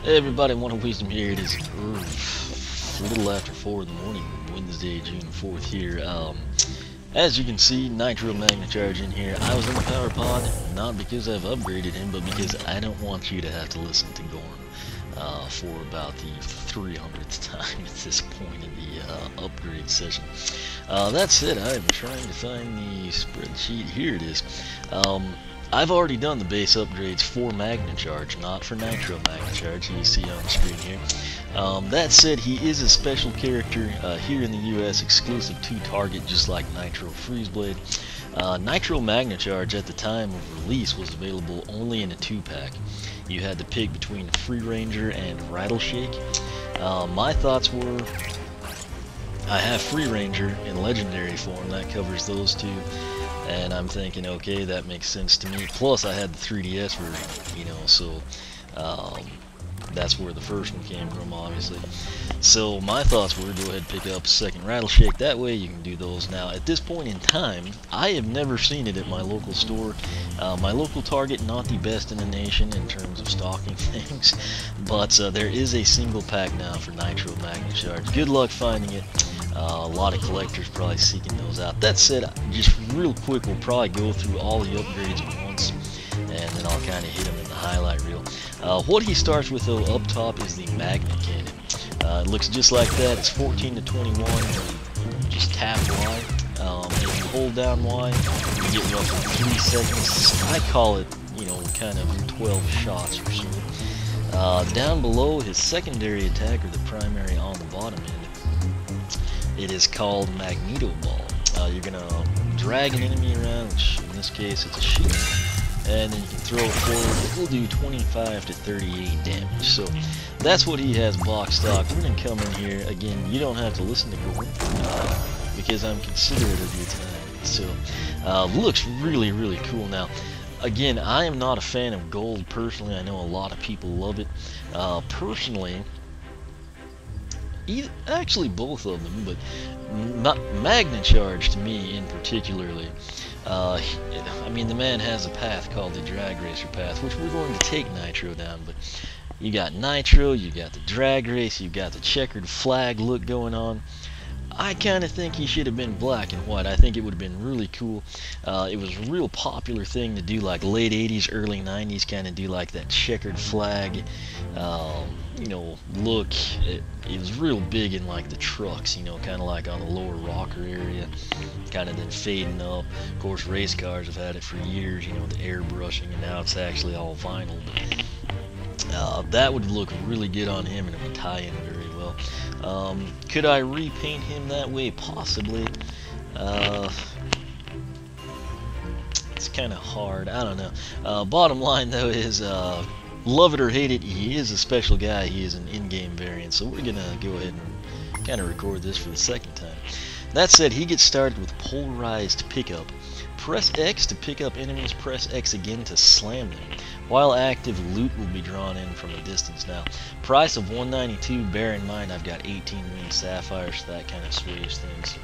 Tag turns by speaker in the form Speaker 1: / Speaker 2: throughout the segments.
Speaker 1: Hey everybody, One of Wisdom here. It is a little after 4 in the morning, Wednesday, June 4th here. As you can see, Nitro Magna Charge in here. I was in the power pod, not because I've upgraded him, but because I don't want you to have to listen to Gorn for about the 300th time at this point in the upgrade session. That said, I am trying to find the spreadsheet. Here it is. I've already done the base upgrades for Magna Charge, not for Nitro Magna Charge, you see on the screen here. That said, he is a special character here in the US, exclusive to Target, just like Nitro Freezeblade. Nitro Magna Charge at the time of release was available only in a 2-pack. You had to pick between Free Ranger and Rattleshake. My thoughts were, I have Free Ranger in Legendary form, that covers those two. And I'm thinking, okay, that makes sense to me. Plus, I had the 3DS version, you know, so that's where the first one came from, obviously. So my thoughts were, go ahead and pick up second Rattleshake. That way you can do those. Now, at this point in time, I have never seen it at my local store. My local Target, not the best in the nation in terms of stocking things, but there is a single pack now for Nitro Magna Charge. Good luck finding it. A lot of collectors probably seeking those out. That said, just real quick, we'll probably go through all the upgrades at once, and then I'll kind of hit them in the highlight reel. What he starts with, though, up top is the Magna Cannon. It looks just like that. It's 14 to 21. Just tap Y. If you hold down Y, you get roughly 3 seconds. I call it, you know, kind of 12 shots or so. Down below, his secondary attack, or the primary on the bottom end, it is called Magneto Ball. You're going to drag an enemy around, which in this case it's a shield, and then you can throw it forward. It will do 25 to 38 damage. So that's what he has box stock. We're going to come in here. Again, you don't have to listen to Gorn because I'm considerate of your time. So looks really, really cool. Now, again, I am not a fan of gold personally. I know a lot of people love it. Personally, actually both of them, but Magna Charge to me in particularly, I mean, the man has a path called the Drag Racer Path, which we're going to take Nitro down, but you got Nitro, you got the Drag Race, you got the checkered flag look going on. I kind of think he should have been black and white. I think it would have been really cool. It was a real popular thing to do, like late 80s, early 90s, kind of do like that checkered flag, you know, look. It was real big in like the trucks, you know, kind of like on the lower rocker area, kind of then fading up. Of course, race cars have had it for years, you know, the airbrushing, and now it's actually all vinyl. But that would look really good on him, and it would tie in very well. Could I repaint him that way? Possibly. It's kind of hard. I don't know. Bottom line, though, is love it or hate it, he is a special guy. He is an in-game variant, so we're gonna go ahead and kind of record this for the second time. That said, he gets started with polarized pickup. Press X to pick up enemies, press X again to slam them. While active, loot will be drawn in from a distance. Now, price of 192, bear in mind I've got 18 winged sapphires, so that kind of sways things.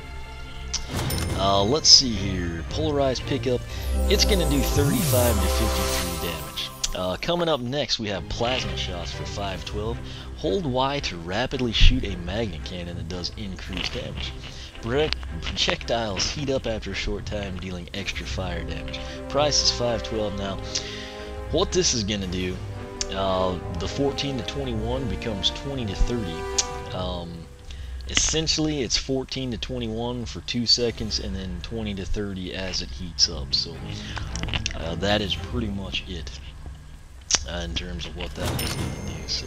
Speaker 1: Let's see here, polarized pickup, it's going to do 35 to 53 damage. Coming up next, we have plasma shots for 512. Hold Y to rapidly shoot a magnet cannon that does increased damage. Projectiles heat up after a short time, dealing extra fire damage. Price is 512 now. What this is going to do, the 14 to 21 becomes 20 to 30. Essentially, it's 14 to 21 for 2 seconds, and then 20 to 30 as it heats up. So that is pretty much it in terms of what that is going to do. So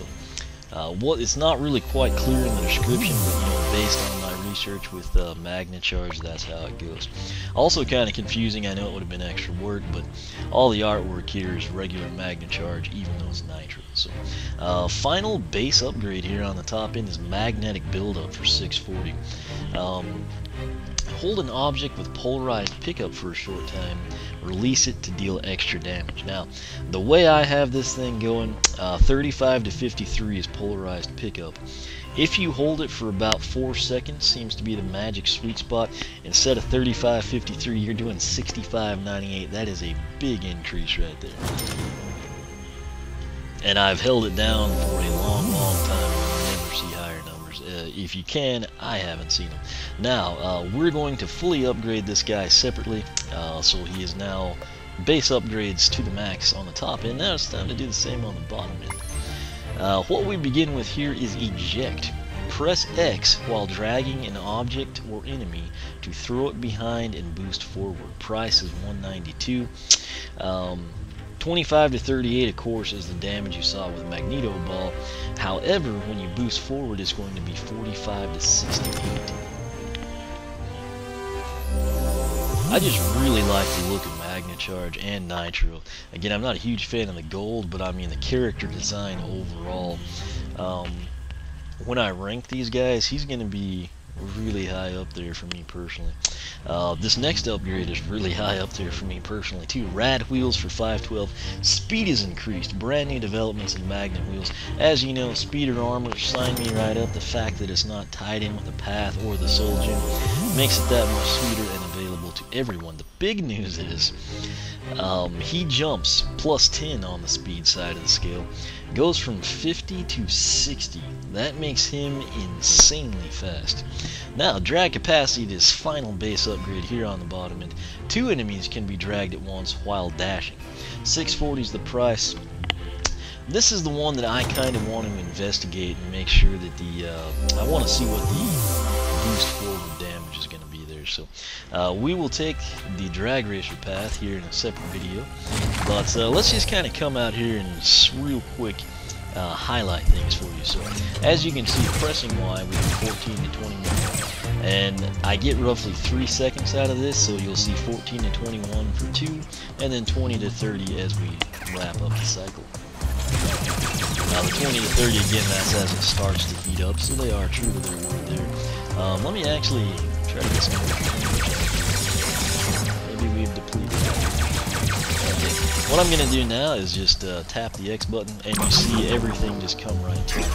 Speaker 1: it's not really quite clear in the description, but you know, based on my research with Magna Charge, that's how it goes. Also kind of confusing, I know it would have been extra work, but all the artwork here is regular Magna Charge, even though it's Nitro. So final base upgrade here on the top end is Magnetic Buildup for 640. Hold an object with polarized pickup for a short time, release it to deal extra damage. Now, the way I have this thing going, 35 to 53 is polarized pickup. If you hold it for about 4 seconds, seems to be the magic sweet spot. Instead of 35-53, you're doing 65-98. That is a big increase right there. and I've held it down for a long, long time. You'll never see higher numbers. If you can, I haven't seen them. Now, we're going to fully upgrade this guy separately, so he is now base upgrades to the max on the top end. Now it's time to do the same on the bottom end. What we begin with here is eject. Press X while dragging an object or enemy to throw it behind and boost forward. Price is $192. 25 to 38, of course, is the damage you saw with Magneto Ball. However, when you boost forward, it's going to be 45 to 68. I just really like the look of Magna Charge and Nitro. Again, I'm not a huge fan of the gold, but I mean the character design overall. When I rank these guys, he's going to be really high up there for me personally. This next upgrade is really high up there for me personally too. Rad wheels for 512. Speed is increased. Brand new developments in Magna wheels. As you know, speed or armor, sign me right up. The fact that it's not tied in with the Path or the Soul Gem makes it that much sweeter and available to everyone. The big news is he jumps plus 10 on the speed side of the scale. Goes from 50 to 60. That makes him insanely fast. Now, drag capacity, this final base upgrade here on the bottom end. 2 enemies can be dragged at once while dashing. 640 is the price. This is the one that I kind of want to investigate and make sure that I want to see what the boost forward damage is going to be there. So we will take the drag racer path here in a separate video, but let's just kind of come out here and real quick highlight things for you. So as you can see, pressing Y, we have 14 to 21, and I get roughly 3 seconds out of this, so you'll see 14 to 21 for 2, and then 20 to 30 as we wrap up the cycle. Now the 20 to 30, again, that's as it starts to heat up, so they are true to their word there. Let me actually try to get some more damage. Maybe we've depleted. Okay. What I'm going to do now is just tap the X button, and you see everything just come right to it.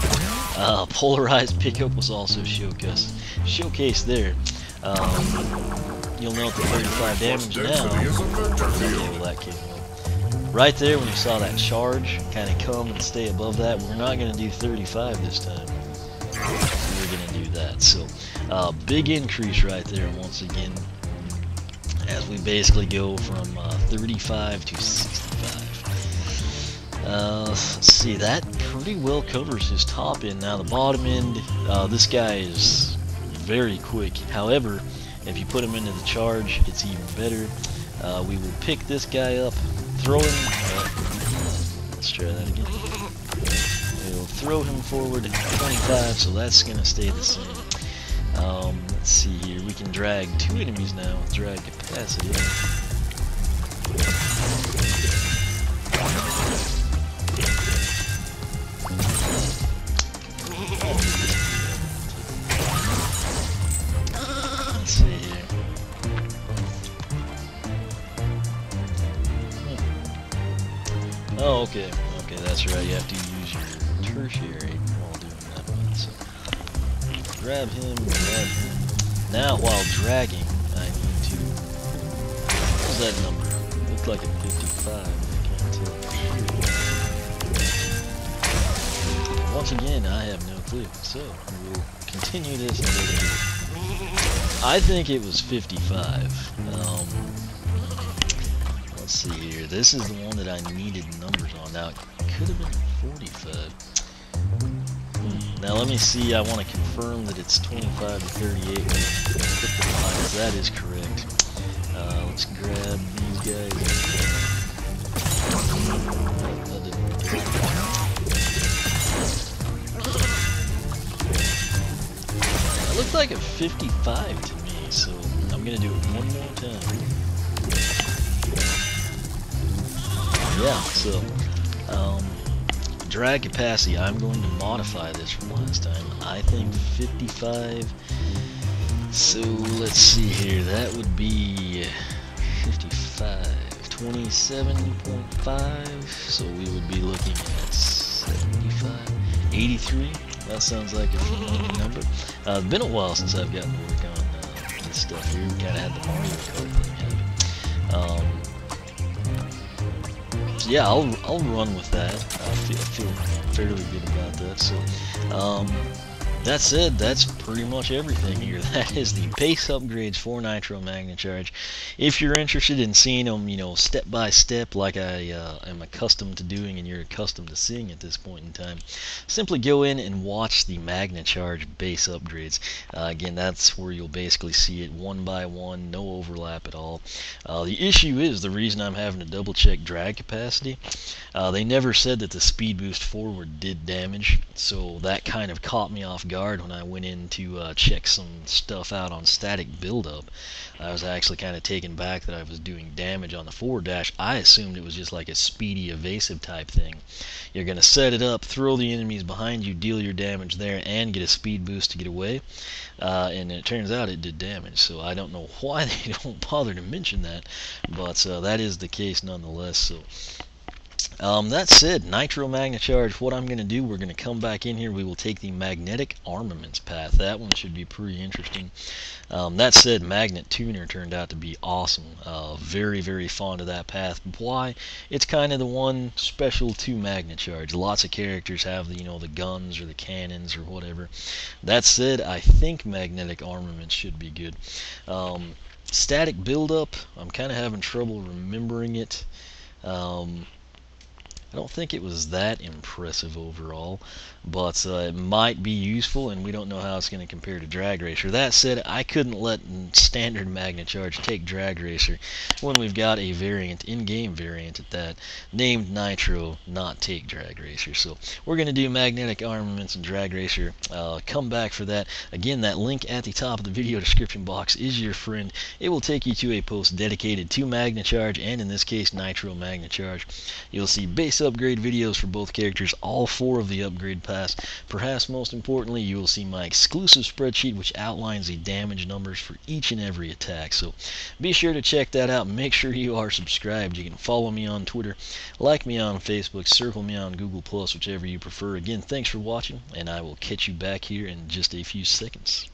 Speaker 1: Polarized pickup was also showcased there. You'll note the 35 damage now. Okay, well, that came up. Right there, when you saw that charge kind of come and stay above that, we're not going to do 35 this time. We're going to do that. So, big increase right there once again, as we basically go from 35 to 65. Let's see, that pretty well covers his top end. Now the bottom end, this guy is very quick. However, if you put him into the charge, it's even better. We will pick this guy up, throw him, let's try that again. We'll throw him forward to 25, so that's going to stay the same. Let's see here, we can drag 2 enemies now with drag capacity. Let's see here. Oh, okay, that's right, you have to use your tertiary while doing that one, so grab him. Now, while dragging, I need to, what was that number? It looked like a 55, I can't tell. Once again, I have no clue, so we'll continue this until I think it was 55. Let's see here. This is the one that I needed numbers on. Now, it could have been 45. Now, let me see. I want to confirm that it's 25 to 38. That is correct. Let's grab these guys. It looked like a 55 to me, so I'm going to do it one more time. Yeah, so, drag capacity, I'm going to modify this from last time. I think 55, so let's see here, that would be 55, 27.5, so we would be looking at 75, 83, that sounds like a familiar number. It's been a while since I've gotten to work on this stuff here. We kind of had the Mario Kart thing happen. So yeah, I'll run with that. I feel fairly good about that. So that said, that's pretty much everything here. That is the base upgrades for Nitro Magna Charge. If you're interested in seeing them, you know, step by step, like I am accustomed to doing and you're accustomed to seeing at this point in time, simply go in and watch the Magna Charge base upgrades. Again, that's where you'll basically see it one by one, no overlap at all. The issue is, the reason I'm having to double check drag capacity, they never said that the speed boost forward did damage, so that kind of caught me off guard when I went in to check some stuff out on static buildup. I was actually kind of taken back that I was doing damage on the forward dash. I assumed it was just like a speedy evasive type thing. You're going to set it up, throw the enemies behind you, deal your damage there, and get a speed boost to get away. And it turns out it did damage, so I don't know why they don't bother to mention that, but that is the case nonetheless. So that said, Nitro Magna Charge, what I'm going to do, we're going to come back in here, we will take the Magnetic Armaments Path. That one should be pretty interesting. That said, Magnet Tuner turned out to be awesome. Very, very fond of that path. Why? It's kind of the one special to Magna Charge. Lots of characters have the, you know, the guns or the cannons or whatever. That said, I think Magnetic Armaments should be good. Static Buildup, I'm kind of having trouble remembering it. I don't think it was that impressive overall, but it might be useful, and we don't know how it's going to compare to Drag Racer. That said, I couldn't let standard Magna Charge take Drag Racer when we've got a variant, in-game variant at that, named Nitro, not take Drag Racer. So we're going to do Magnetic Armaments and Drag Racer. Come back for that. Again, that link at the top of the video description box is your friend. It will take you to a post dedicated to Magna Charge, and in this case, Nitro Magna Charge. You'll see base upgrade videos for both characters, all 4 of the upgrade paths. Perhaps most importantly, you will see my exclusive spreadsheet which outlines the damage numbers for each and every attack. So be sure to check that out. Make sure you are subscribed. You can follow me on Twitter, like me on Facebook, circle me on Google+, whichever you prefer. Again, thanks for watching, and I will catch you back here in just a few seconds.